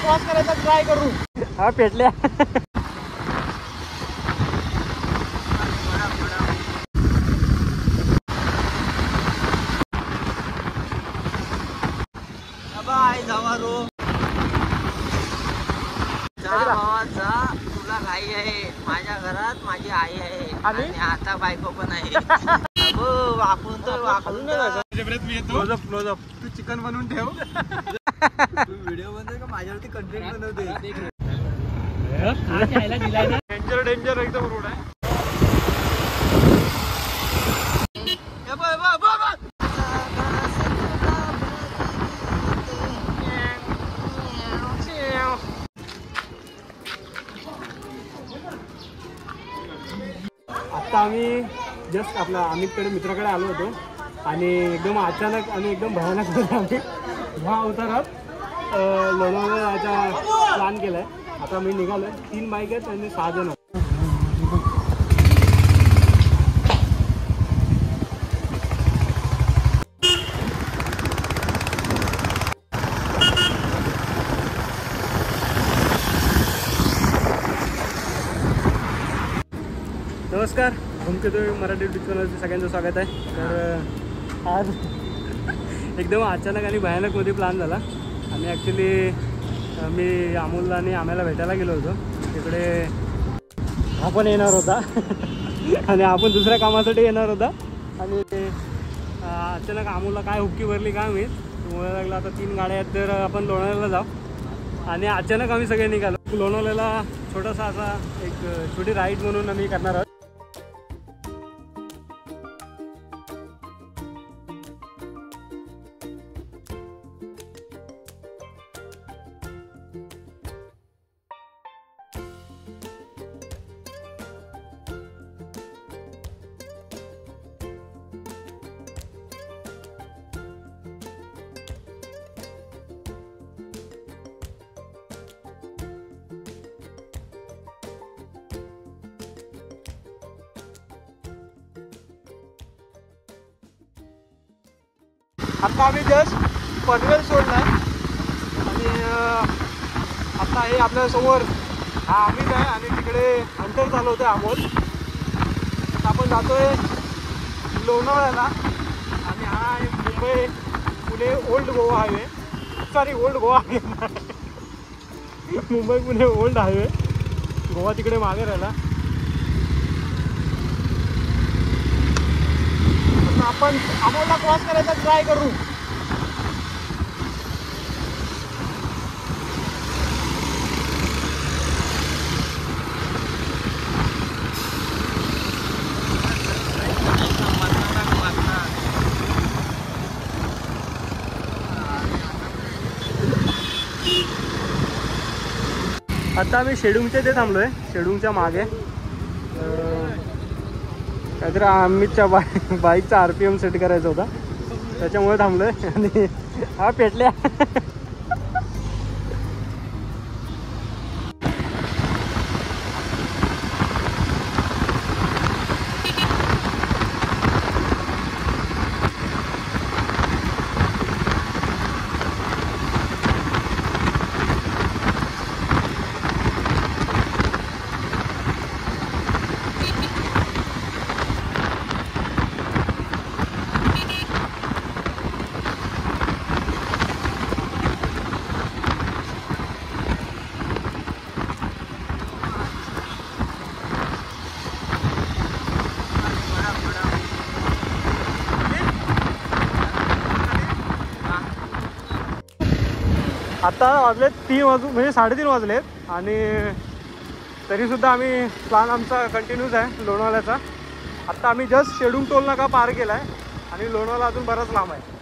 Cross करायचा try करू। हा पेटल्या। बाय जावारो जा बाबा जा, तुला आई आहे, माझ्या घरात माझी आई आहे आणि आता बायको पण आहे। वाकून तर वाकून क्लोजअप तू चिकन बनवून ठेव। तू व्हिडिओ बनवते का माझ्यावरती कंटेंट बनवते? डेंजर डेंजर एकदम रोड आहे। आता आम्ही जस्ट आपला अमितकडे मित्राकडे आलो होतो आणि एकदम अचानक आणि एकदम भयानक होतं आम्ही ह्या अवतारात लोणावळा जायचा प्लॅन केलाय। आता मी निघालोय, 3 बाईक आहेत आणि 6 जण आहेत। नमस्कार, धूमकेतू मराठी यूट्यूब चॅनलचं सगळ्यांचं स्वागत आहे। तर आज एकदम अचानक आणि भयानकमध्ये प्लॅन झाला। आम्ही ॲक्च्युली मी अमोलला आणि आम्हाला भेटायला गेलो होतो, तिकडे हा पण येणार होता आणि आपण दुसऱ्या कामासाठी येणार होता आणि अचानक अमोलला काय हुक्की भरली काय माहीत, तुम्हाला लागलं आता 3 गाड्या आहेत तर आपण लोणावळ्याला जाऊ आणि अचानक आम्ही सगळे निघालो। लोणावळ्याला छोटासा असा एक छोटी राईड म्हणून आम्ही करणार आहोत। आता आम्ही जस्ट पनवेल सोडलाय आणि आता हे आपल्या समोर हा अमित आहे आणि तिकडे हंटर चालू होतं अमोल। आता आपण जातोय लोणावळ्याला आणि हा आहे Mumbai Pune old Goa highway, sorry old Goa highway Mumbai Pune old highway, Goa तिकडे मागे राहिला। आपण अमोलला क्रॉस करायचा ट्राय करू। आता आम्ही शेडूंगच्या इथे थांबलोय, शेडूंगच्या मागे काहीतरी अमितच्या बाईकचा RPM सेट करायचा होता, त्याच्यामुळे थांबलोय आणि हा पेटल्या। आता वाजलेत 3 वाजून म्हणजे 3:30 वाजलेत आणि तरीसुद्धा आम्ही प्लॅन आमचा कंटिन्यूच आहे लोणावळ्याचा। आत्ता आम्ही जस्ट शेडूंग टोल नाका पार केला आहे आणि लोणावळा अजून बराच लांब आहे।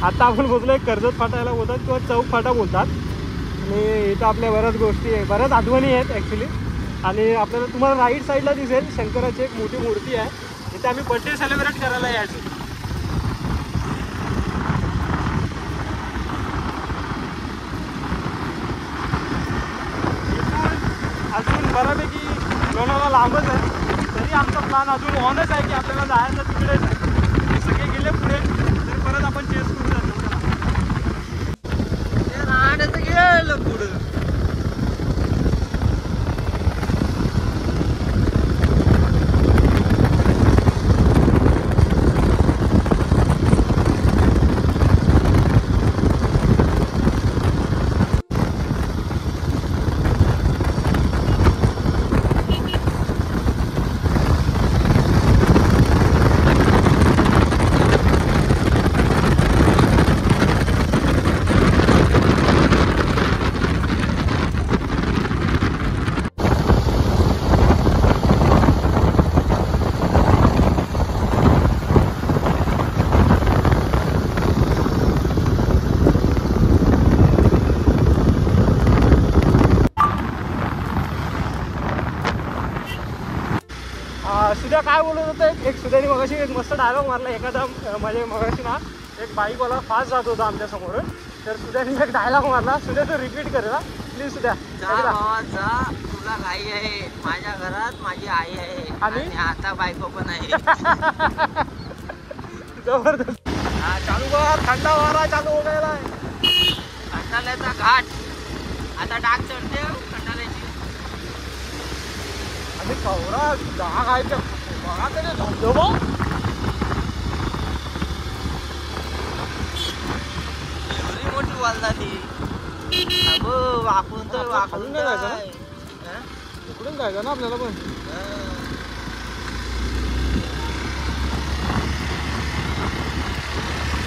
आता आपण बोलतोय कर्जत फाटायला बोलतात किंवा चौक फाटा बोलतात. आणि इथं आपल्या बऱ्याच गोष्टी आहे, बऱ्याच आठवणी आहेत ॲक्च्युली. आणि आपल्याला तुम्हाला राईट साईडला दिसेल शंकराची एक मोठी मूर्ती आहे, इथे आम्ही बर्थडे सेलिब्रेट करायला यायचो. अजून बऱ्यापैकी लोणावळा लांबच आहे, तरी आमचा प्लॅन अजून ऑनच आहे की आपल्याला जायचं तिकडेच आहे. सगळे गेले पुढे तर परत आपण चेस करू जातो. गेलं पुढं. सुद्धा काय बोलत होतं, एक सुद्धाने मगाशी एक मस्त डायलॉग मारला एखादा, म्हणजे मगाशी ना एक बाईकवाला फास्ट जात होता आमच्या समोर, तर सुद्धाने एक डायलॉग मारला. सुद्धा तो रिपीट करेल प्लीज. सुद्धा जा तुला घाई आहे, माझ्या घरात माझी आई आहे आणि आता बायको पण आहे. जबरदस्त. हा चालू कर, थंडा वारा चालू हो गेला. खंडाल्याचा घाट आता डाग चढते खंडाल्याची. आणि कवरा डाग आहे त्या बघा त्याने धबधबा. एवढी मोठी वालदा ती. वाकून तर वाकून इकडून जायचं ना आपल्याला पण.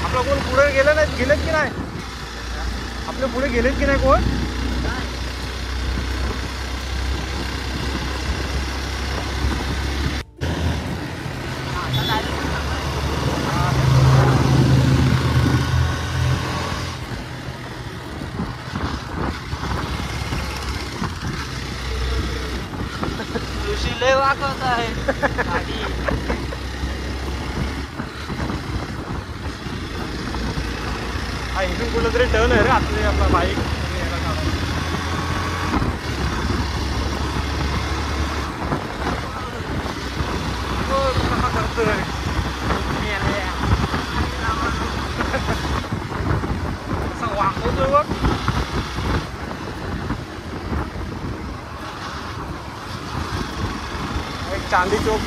आपलं कोण पुढे गेलं नाही, गेलेत की नाही आपले पुढे गेलेत की नाही कोण. लय वाकवत आहे गाडी. हा इथून कुठलं तरी टर्न आहे रे आपले, आपला बाईक करतोय. असं वाकवतोय बघ. चांदी चौक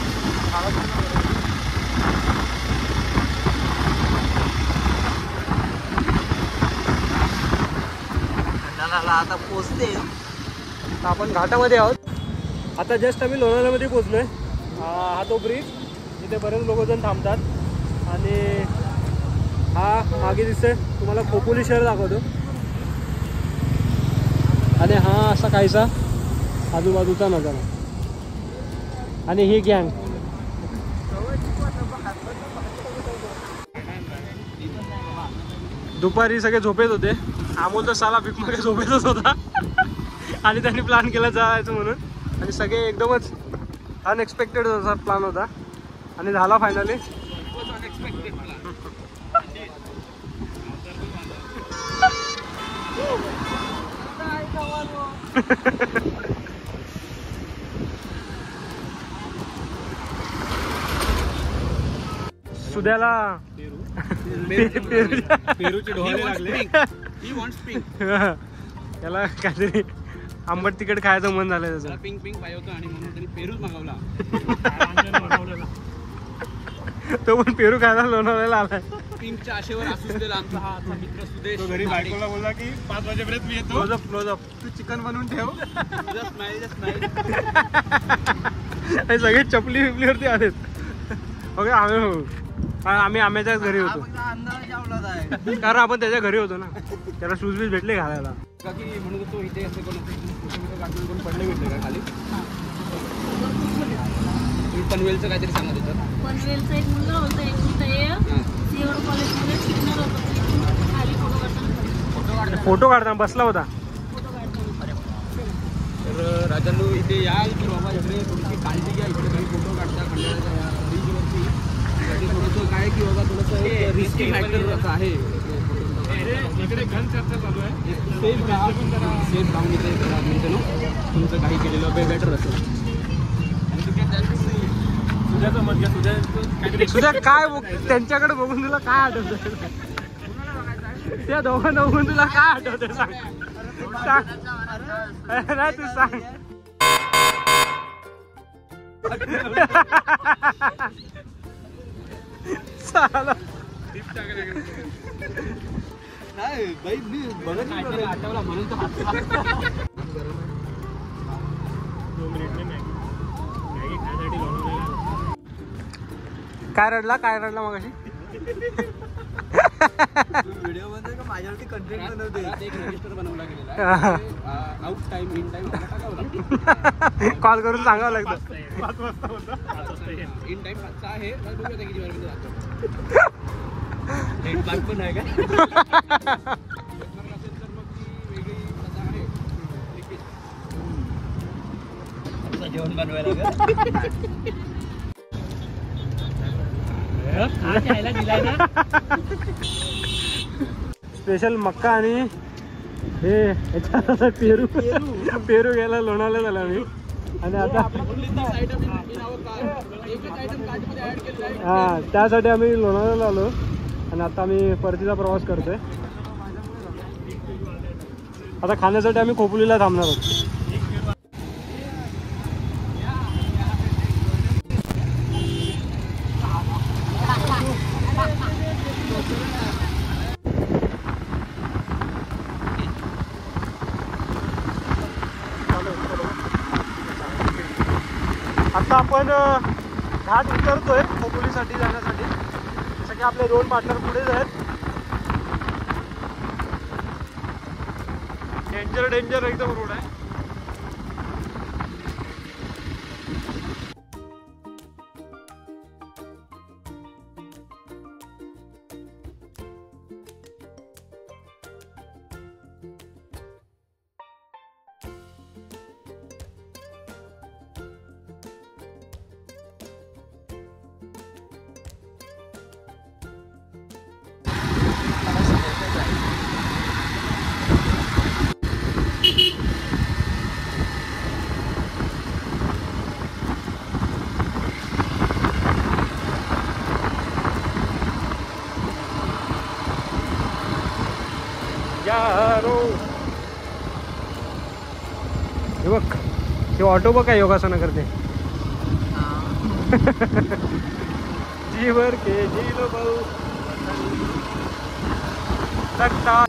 खंडाला आता पोचते. आपण घाटामध्ये आहोत आता. जस्ट आम्ही लोणावळ्यामध्ये पोचलोय. हा तो ब्रिज, इथे बरेच लोक जण थांबतात. आणि हा मागे दिसतोय तुम्हाला खोपोली शहर दाखवतो. आणि हा असा काहीसा आजूबाजूचा नजारा. आणि ही गँग दुपारी सगळे झोपेत होते. अमोल तर साला भीक मागे झोपेतच होता. आणि त्यांनी प्लॅन केला जायचं म्हणून. आणि सगळे एकदमच अनएक्सपेक्टेड असा प्लॅन होता आणि झाला फायनली. सुद्याला पेरूचे डोळे लागले. त्याला काहीतरी आंबट तिखट खायचं मन झालं त्याचं. पिंक पिंक पाहिजे होतं आणि म्हणून त्यांनी पेरूच मागवला. तो पण पेरू खायला लोणावळ्याला आलाय. पिंकच्या आशेवर असूच दिला आमचा हा मित्र सुदेश. तो घरी बायकोला बोलला की 5 वाजेपर्यंत मी येतो. क्लोजअप तू चिकन बनवून ठेव. हे सगळे चपली बिपलीवरती आलेत. ओके आम्ही आम्याच्याच घरी होतो. कारण आपण त्याच्या घरी होतो ना, त्याला शूज बीज भेटले घालायला. म्हणून तो इथे असे कोण पडले भेटले का खाली. तुम्ही पनवेलचं काहीतरी सांगत होतं. पनवेलचा एक मुलगा होता, एक कॉलेजमध्ये शिकणार होता. फोटो काढताना बसला होता. तर राजांनो इथे या की बाबा इकडे थोडीशी काळजी घ्या. इकडे काही फोटो काढता खंडाळ्याच्या ब्रिजवरती. त्यासाठी थोडंसं काय की बाबा थोडंसं रिस्की फॅक्टर आहे. इकडे गन चर्चा चालू आहे. सेफ राहून इथे करा मित्रांनो. तुमचं काही केलेलं बेटर असेल. तुझ्याचं मत घ्या. तुझ्या काय त्यांच्याकडे बघून तुला काय आठवतं? त्या दोघांना बघून तुला काय आठवतं सांग सांग. नाही तू सांग. चाला नाही बाई मी बघत आठवला म्हणून तर काय रडला मगाशी? व्हिडिओ मध्ये का माझ्यावरती कंटेंट बनवते. एक रजिस्टर बनवला गेलेला आहे. Out time in time call करून सांगावं लागतं. 5 वाजता होता. इन टाइम 5चा आहे. बघूया किती वेळामध्ये जातो. नेट मार्क पण आहे का? जेवण बनवायला स्पेशल मक्का आणि हे याच्यात पेरू घ्यायला लोणावळ्यात आला मी. आणि आता हा त्यासाठी आम्ही लोणावळ्याला आलो. आणि आता आम्ही परतीचा प्रवास करतोय. आता खाण्यासाठी आम्ही खोपोलीला थांबणार आहोत. आता आपण घाट उतरतोय खोपोलीसाठी जाण्यासाठी. जसं की आपले 2 पार्टनर पुढेच आहेत. डेंजर एकदम रोड आहे. हे बघ हे ऑटो बघ काय योगासना करते. जी भर के जी लो भाऊ सकता.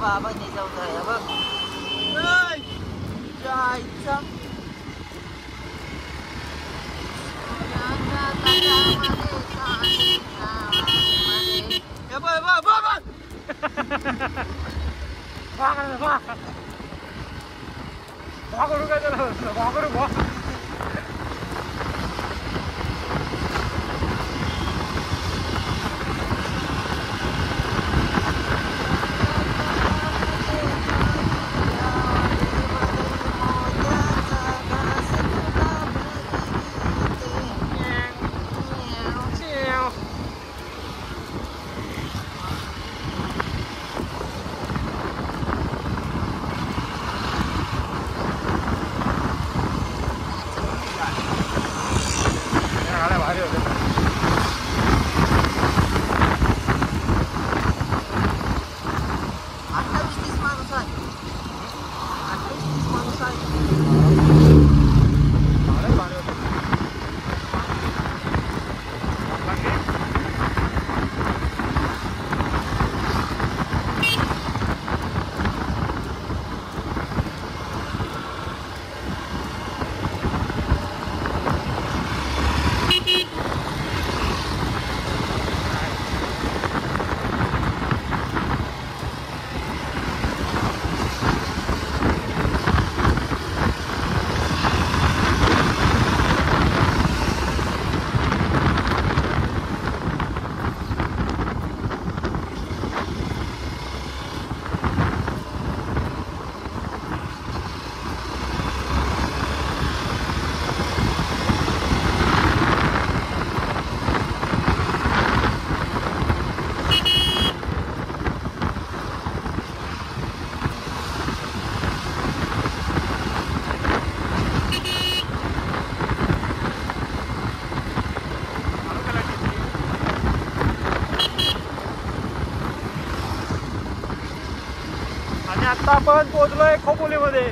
बाबा निजावताय बघ. जायचा आणि आता आपण पोहोचलोय खोपोलीमध्ये.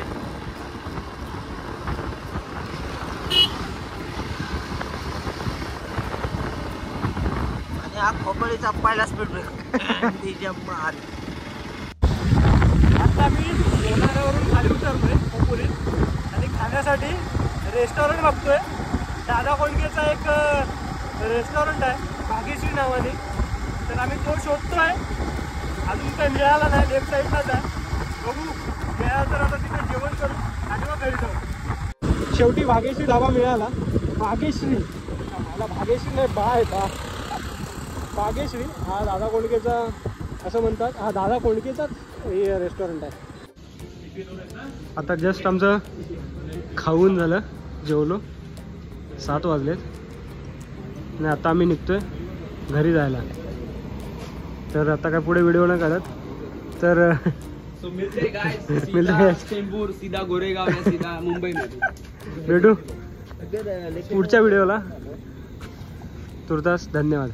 आणि हा खोपळीचा पहिला स्पीड ब्रेक. आता मी लोणावळ्यावरून खाली उतरतोय खोपोलीत आणि खाण्यासाठी रेस्टॉरंट बघतोय. दादा कोंडकेचा एक रेस्टॉरंट आहे भाग्यश्री नावाने, तर आम्ही तो शोधतोय. अजून काही मिळाला नाही, लेफ्ट साईडलाच आहे. बघू मिळाला तर आता तिथे जेवण करू आणि मग घरी जाऊ. शेवटी भाग्यश्री धाबा मिळाला. भाग्यश्री, मला भाग्यश्री नाही बा आहे बा, भाग्यश्री हा दादा कोंडकेचा असं म्हणतात. हा दादा कोंडकेचाच हे रेस्टॉरंट आहे. आता जस्ट आमचं खाऊन झालं, जेवलो, 7 वाजलेत आणि आता आम्ही निघतोय घरी जायला. तर आता काय पुढे व्हिडिओ नाही करत, तर मिळते चेंबूर सीधा गोरेगाव या सीधा मुंबई मध्ये भेटू पुढच्या व्हिडिओला. तुर्तास धन्यवाद.